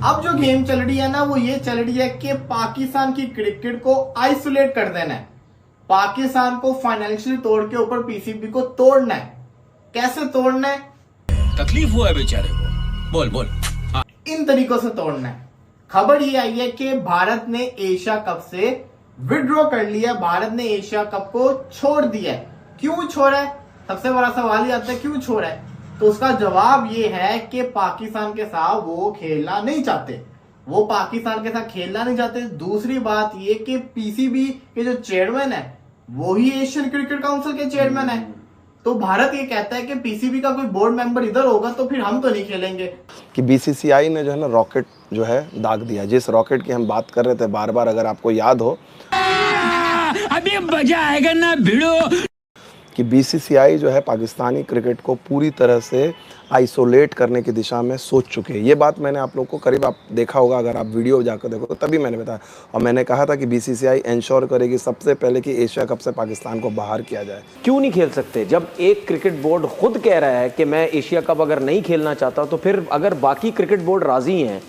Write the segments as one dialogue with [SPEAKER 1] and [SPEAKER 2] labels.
[SPEAKER 1] अब जो गेम चल रही है ना वो ये चल रही है कि पाकिस्तान की क्रिकेट को आइसोलेट कर देना है, पाकिस्तान को फाइनेंशियली तोड़ के ऊपर पीसीबी को तोड़ना है। कैसे तोड़ना है?
[SPEAKER 2] तकलीफ हुआ है बेचारे को, बोल बोल।
[SPEAKER 1] इन तरीकों से तोड़ना है। खबर ये आई है कि भारत ने एशिया कप से विड्रॉ कर लिया, भारत ने एशिया कप को छोड़ दिया है। क्यों छोड़ा है? सबसे बड़ा सवाल ये आता है क्यों छोड़ा है? तो उसका जवाब ये है कि पाकिस्तान के साथ वो खेलना नहीं चाहते, वो पाकिस्तान के साथ खेलना नहीं चाहते। दूसरी बात ये कि पीसीबी के जो चेयरमैन है वो ही एशियन क्रिकेट काउंसिल के चेयरमैन है। तो भारत ये कहता है कि पीसीबी का कोई बोर्ड मेंबर इधर होगा तो फिर हम तो नहीं खेलेंगे।
[SPEAKER 3] कि बीसीसीआई ने जो है ना रॉकेट जो है दाग दिया, जिस रॉकेट की हम बात कर रहे थे बार बार, अगर आपको याद हो
[SPEAKER 2] अभी मजा आएगा ना भिड़ो,
[SPEAKER 3] कि बीसीसीआई जो है पाकिस्तानी क्रिकेट को पूरी तरह से आइसोलेट करने की दिशा में सोच चुके हैं। ये बात मैंने आप लोग को करीब आप देखा होगा, अगर आप वीडियो जाकर देखो तो तभी मैंने बताया। और मैंने कहा था कि बीसीसीआई इंश्योर करेगी सबसे पहले कि एशिया कप से पाकिस्तान को बाहर किया जाए।
[SPEAKER 4] क्यों नहीं खेल सकते? जब एक क्रिकेट बोर्ड खुद कह रहा है कि मैं एशिया कप अगर नहीं खेलना चाहता, तो फिर अगर बाकी क्रिकेट बोर्ड राजी हैं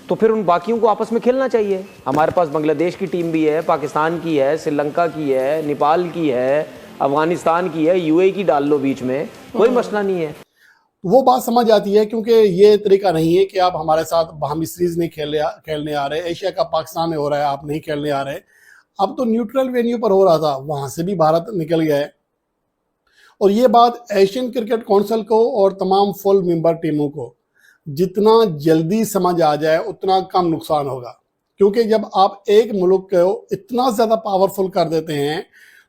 [SPEAKER 4] तो फिर उन बाकियों को आपस में खेलना चाहिए। हमारे पास बांग्लादेश की टीम भी है, पाकिस्तान की है, श्रीलंका की है, नेपाल की है, अफगानिस्तान की है, यूएई की डाल लो बीच में, कोई मसला नहीं है।
[SPEAKER 5] वो बात समझ आती है, क्योंकि ये तरीका नहीं है कि आप हमारे साथ हम सीरीज नहीं खेलने आ रहे, एशिया कप पाकिस्तान में हो रहा है, आप नहीं खेलने आ रहे। अब तो न्यूट्रल वेन्यू पर हो रहा था, वहां से भी भारत निकल गया है। और ये बात एशियन क्रिकेट काउंसिल को और तमाम फुल मेंबर टीमों को जितना जल्दी समझ आ जाए उतना कम नुकसान होगा। क्योंकि जब आप एक मुल्क को इतना ज्यादा पावरफुल कर देते हैं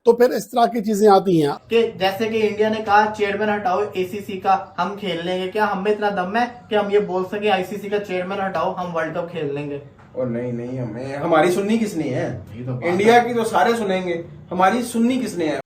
[SPEAKER 5] तो फिर इस तरह की चीजें आती हैं
[SPEAKER 1] कि जैसे कि इंडिया ने कहा चेयरमैन हटाओ एसीसी का, हम खेल लेंगे। क्या हम में इतना दम है कि हम ये बोल सके आईसीसी का चेयरमैन हटाओ, हम वर्ल्ड कप खेल लेंगे?
[SPEAKER 6] और नहीं, हमें हमारी सुननी किसने है?
[SPEAKER 1] तो
[SPEAKER 6] इंडिया की तो सारे सुनेंगे, हमारी सुननी किसने है?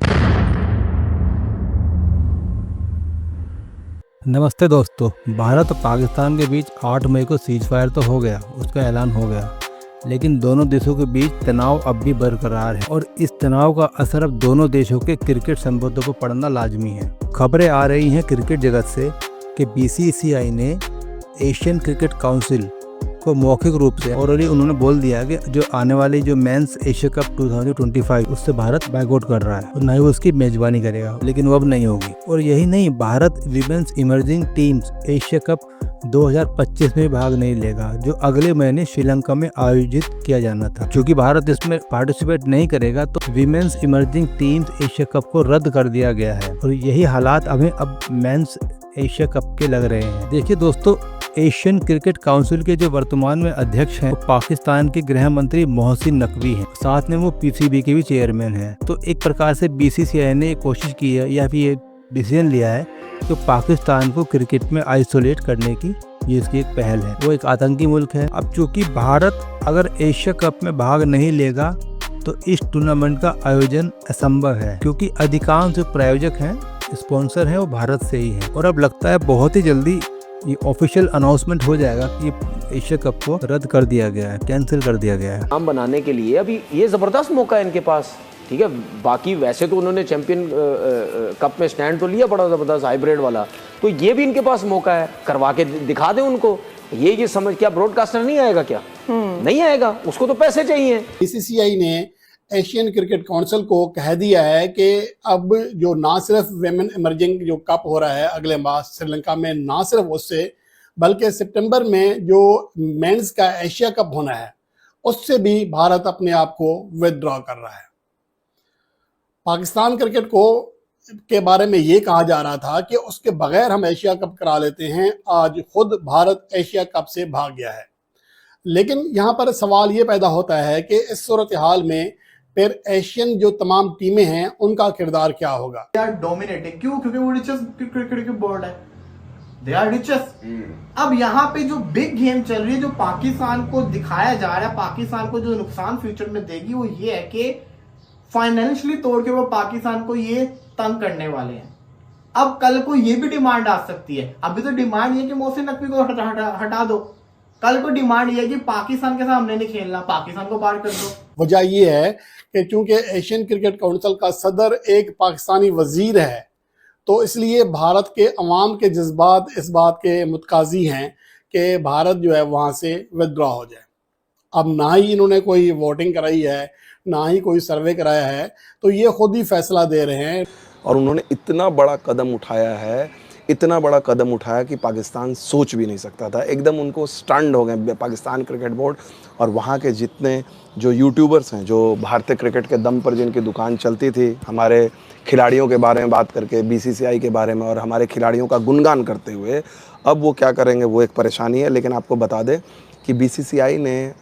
[SPEAKER 7] नमस्ते दोस्तों, भारत और पाकिस्तान के बीच 8 मई को सीज फायर तो हो गया, उसका ऐलान हो गया, लेकिन दोनों देशों के बीच तनाव अब भी बरकरार है और इस तनाव का असर अब दोनों देशों के क्रिकेट संबंधों को पड़ना लाजमी है। खबरें आ रही हैं क्रिकेट जगत से कि बीसीसीआई ने एशियन क्रिकेट काउंसिल को मौखिक रूप से ऑलरेडी उन्होंने बोल दिया कि जो आने वाली जो मेंस एशिया कप 2025 उससे भारत बैकआउट कर रहा है और न ही वो उसकी मेजबानी करेगा, लेकिन वो अब नहीं होगी। और यही नहीं, Bharat women's emerging teams Asia cup 2025 में भाग नहीं लेगा, जो अगले महीने श्रीलंका में आयोजित किया जाना था। क्योंकि भारत इसमें पार्टिसिपेट नहीं करेगा तो women's emerging teams Asia cup को रद्द कर दिया गया है और यही हालात हमें अब मेंस एशिया कप के लग रहे हैं। देखिए दोस्तों, एशियन क्रिकेट काउंसिल के जो वर्तमान में अध्यक्ष हैं वो पाकिस्तान के गृह मंत्री मोहसिन नकवी हैं, साथ में वो पीसीबी के भी चेयरमैन हैं। तो एक प्रकार से बीसीसीआई ने कोशिश की है या फिर ये डिसीजन लिया है कि पाकिस्तान को क्रिकेट में आइसोलेट करने की ये इसकी एक पहल है। वो एक आतंकी मुल्क है। अब चूंकि भारत अगर एशिया कप में भाग नहीं लेगा तो इस टूर्नामेंट का आयोजन असंभव है, क्योंकि अधिकांश जो प्रायोजक हैं, स्पॉन्सर हैं, वो भारत से ही हैं। और अब लगता है बहुत ही जल्दी ये ऑफिशियल अनाउंसमेंट हो जाएगा कि एशिया कप को रद्द कर दिया गया है, कैंसिल कर दिया गया है।
[SPEAKER 4] नाम बनाने के लिए अभी ये जबरदस्त मौका है इनके पास, ठीक है। बाकी वैसे तो उन्होंने चैंपियन कप में स्टैंड तो लिया बड़ा जबरदस्त हाइब्रिड वाला, तो ये भी इनके पास मौका है, करवा के दिखा दें उनको। ये समझ, क्या ब्रॉडकास्टर नहीं आएगा? क्या नहीं आएगा? उसको तो पैसे चाहिए।
[SPEAKER 5] बीसीसीआई ने एशियन क्रिकेट काउंसिल को कह दिया है कि अब जो ना सिर्फ वेमेन इमर्जिंग जो कप हो रहा है अगले माह श्रीलंका में, ना सिर्फ उससे बल्कि सितंबर में जो मेंस का एशिया कप होना है उससे भी भारत अपने आप को विदड्रॉ कर रहा है। पाकिस्तान क्रिकेट को के बारे में ये कहा जा रहा था कि उसके बगैर हम एशिया कप करा लेते हैं। आज खुद भारत एशिया कप से भाग गया है। लेकिन यहाँ पर सवाल ये पैदा होता है कि इस सूरत हाल में फिर एशियन जो तमाम टीमें हैं उनका किरदार क्या होगा?
[SPEAKER 1] They are dominating. क्यों? क्योंकि वो रिचेस्ट क्रिकेट बोर्ड है, दे आर रिचेस्ट। अब यहाँ पे जो बिग गेम चल रही है, जो पाकिस्तान को दिखाया जा रहा है, पाकिस्तान को जो नुकसान फ्यूचर में देगी वो ये है कि फाइनेंशियली तोड़ के वो पाकिस्तान को ये तंग करने वाले हैं। अब कल को ये भी डिमांड आ सकती है। अभी तो डिमांड ये कि मोहसिन नकवी को हटा दो, कल को डिमांड ये है कि पाकिस्तान के साथ हमने नहीं खेलना, पाकिस्तान को बाहर कर दो।
[SPEAKER 5] वजह ये है कि चूंकि एशियन क्रिकेट काउंसिल का सदर एक पाकिस्तानी वजीर है, तो इसलिए भारत के अवाम के जज्बात इस बात के मुतकाजी हैं कि भारत जो है वहाँ से विदड्रॉ हो जाए। अब ना ही इन्होंने कोई वोटिंग कराई है, ना ही कोई सर्वे कराया है, तो ये खुद ही फैसला दे रहे हैं।
[SPEAKER 3] और उन्होंने इतना बड़ा कदम उठाया है, इतना बड़ा कदम उठाया कि पाकिस्तान सोच भी नहीं सकता था। एकदम उनको स्टन्ड हो गए पाकिस्तान क्रिकेट बोर्ड और वहाँ के जितने जो यूट्यूबर्स हैं, जो भारतीय क्रिकेट के दम पर जिनकी दुकान चलती थी, हमारे खिलाड़ियों के बारे में बात करके, बीसीसीआई के बारे में और हमारे खिलाड़ियों का गुणगान करते हुए, अब वो क्या करेंगे वो एक परेशानी है। लेकिन आपको बता दें कि बीसीसीआई ने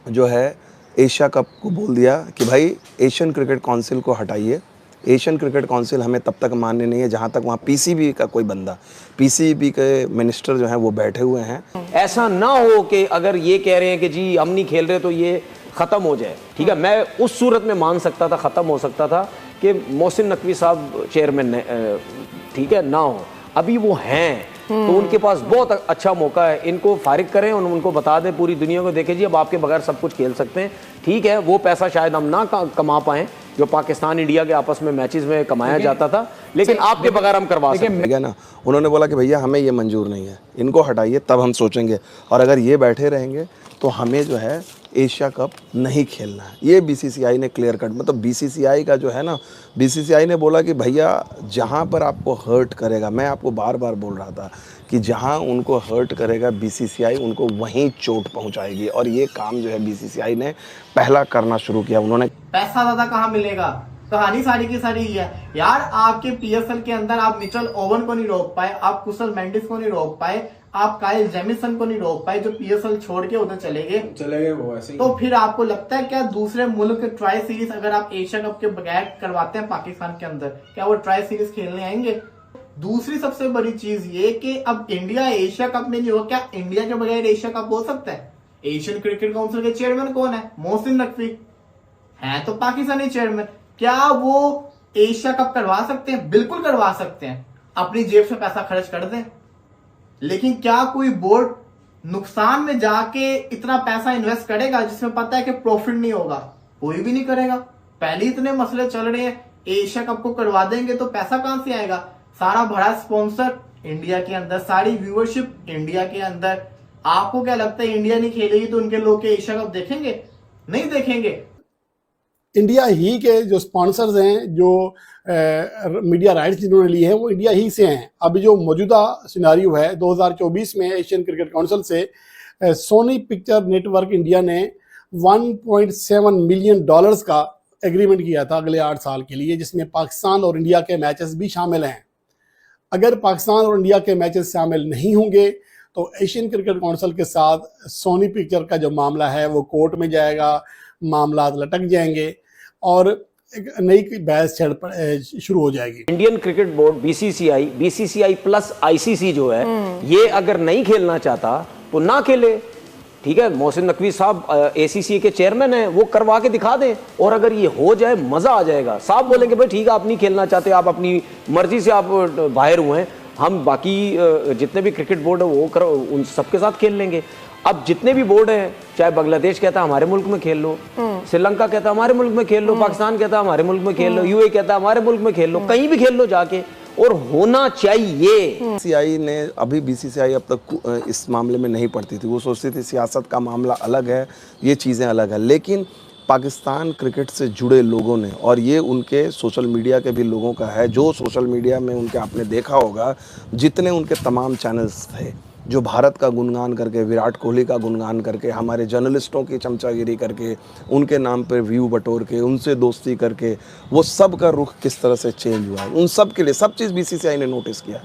[SPEAKER 3] जो है एशिया कप को बोल दिया कि भाई एशियन क्रिकेट काउंसिल को हटाइए। एशियन क्रिकेट काउंसिल हमें तब तक मान्य नहीं है जहां तक वहां पीसीबी का कोई बंदा, पीसीबी के मिनिस्टर जो हैं वो बैठे हुए हैं।
[SPEAKER 4] ऐसा ना हो कि अगर ये कह रहे हैं कि जी हम नहीं खेल रहे तो ये ख़त्म हो जाए, ठीक है। मैं उस सूरत में मान सकता था, ख़त्म हो सकता था कि मोहसिन नकवी साहब चेयरमैन ठीक है ना हो, अभी वो हैं तो उनके पास बहुत अच्छा मौका है, इनको फारिग करें और उनको बता दें पूरी दुनिया को, देखें जी अब आपके बगैर सब कुछ खेल सकते हैं। ठीक है, वो पैसा शायद हम ना कमा पाएं जो पाकिस्तान इंडिया के आपस में मैचेस में कमाया जाता था, लेकिन आपके बगैर हम करवा सकते हैं
[SPEAKER 3] ना। उन्होंने बोला कि भैया हमें ये मंजूर नहीं है, इनको हटाइए तब हम सोचेंगे। और अगर ये बैठे रहेंगे तो हमें जो है एशिया कप नहीं खेलना है। ये बीसीसीआई ने क्लियर कट, मतलब बीसीसीआई का जो है ना, बीसीसीआई ने बोला कि भैया जहाँ पर आपको हर्ट करेगा, मैं आपको बार बार बोल रहा था कि जहाँ उनको हर्ट करेगा बीसीसीआई उनको वहीं चोट पहुँचाएगी। और ये काम जो है बीसीसीआई ने पहला करना शुरू किया। उन्होंने
[SPEAKER 1] पैसा ज्यादा कहाँ मिलेगा, कहानी सारी की सारी है यार। आपके पीएसएल के अंदर आप मिचेल ओवन को नहीं रोक पाए, आप कुशल मेंडिस को नहीं रोक पाए, आप काइल जेमिसन को नहीं रोक पाए जो पीएसएल छोड़ के उधर चले गए
[SPEAKER 6] वो ऐसे ही।
[SPEAKER 1] तो फिर आपको लगता है क्या दूसरे मुल्क ट्राई सीरीज अगर आप एशिया कप के बगैर करवाते हैं पाकिस्तान के अंदर, क्या वो ट्राई सीरीज खेलने आएंगे? दूसरी सबसे बड़ी चीज ये कि अब इंडिया एशिया कप में नहीं हो, क्या इंडिया के बगैर एशिया कप हो सकता है? एशियन क्रिकेट काउंसिल के चेयरमैन कौन है? मोहसिन नकवी है तो पाकिस्तानी चेयरमैन। क्या वो एशिया कप करवा सकते हैं? बिल्कुल करवा सकते हैं, अपनी जेब से पैसा खर्च कर दें। लेकिन क्या कोई बोर्ड नुकसान में जाके इतना पैसा इन्वेस्ट करेगा जिसमें पता है कि प्रॉफिट नहीं होगा? कोई भी नहीं करेगा। पहले इतने मसले चल रहे हैं, एशिया कप को करवा देंगे तो पैसा कहां से आएगा? सारा बड़ा स्पॉन्सर इंडिया के अंदर, सारी व्यूअरशिप इंडिया के अंदर। आपको क्या लगता है इंडिया नहीं खेलेगी तो उनके लोग एशिया कप देखेंगे? नहीं देखेंगे।
[SPEAKER 5] इंडिया ही के जो स्पॉन्सर्स हैं, जो मीडिया राइट्स जिन्होंने लिए हैं, वो इंडिया ही से हैं। अभी जो मौजूदा सिनारियो है 2024 में एशियन क्रिकेट काउंसिल से सोनी पिक्चर नेटवर्क इंडिया ने $1.7 मिलियन का एग्रीमेंट किया था अगले 8 साल के लिए, जिसमें पाकिस्तान और इंडिया के मैचेस भी शामिल हैं। अगर पाकिस्तान और इंडिया के मैचेस शामिल नहीं होंगे तो एशियन क्रिकेट काउंसिल के साथ सोनी पिक्चर का जो मामला है वो कोर्ट में जाएगा, मामला लटक जाएंगे और एक नई बहस शुरू हो जाएगी।
[SPEAKER 4] Indian cricket board BCCI plus ICC जो है, ये अगर नहीं खेलना चाहता तो ना खेले, ठीक है। मोहसिन नकवी साहब एसीसी के चेयरमैन हैं, वो करवा के दिखा दें और अगर ये हो जाए मजा आ जाएगा। साहब बोलेंगे भाई ठीक है आप नहीं खेलना चाहते, आप अपनी मर्जी से आप बाहर हुए हैं, हम बाकी जितने भी क्रिकेट बोर्ड है वो उन सबके साथ खेल लेंगे। अब जितने भी बोर्ड हैं, चाहे बांग्लादेश कहता है हमारे मुल्क में खेल लो, श्रीलंका कहता है हमारे मुल्क में खेल लो, पाकिस्तान कहता है हमारे मुल्क में खेल लो, यूएई कहता है हमारे मुल्क में खेल लो, कहीं भी खेल लो जाके, और होना चाहिए।
[SPEAKER 3] बीसीसीआई ने अभी बीसीसीआई अब तक इस मामले में नहीं पड़ती थी, वो सोचती थी सियासत का मामला अलग है, ये चीज़ें अलग है। लेकिन पाकिस्तान क्रिकेट से जुड़े लोगों ने, और ये उनके सोशल मीडिया के भी लोगों का है, जो सोशल मीडिया में उनके आपने देखा होगा जितने उनके तमाम चैनल्स थे जो भारत का गुणगान करके, विराट कोहली का गुणगान करके, हमारे जर्नलिस्टों की चमचागिरी करके, उनके नाम पर व्यू बटोर के, उनसे दोस्ती करके, वो सब का रुख किस तरह से चेंज हुआ है, उन सब के लिए सब चीज़ बीसीसीआई ने नोटिस किया।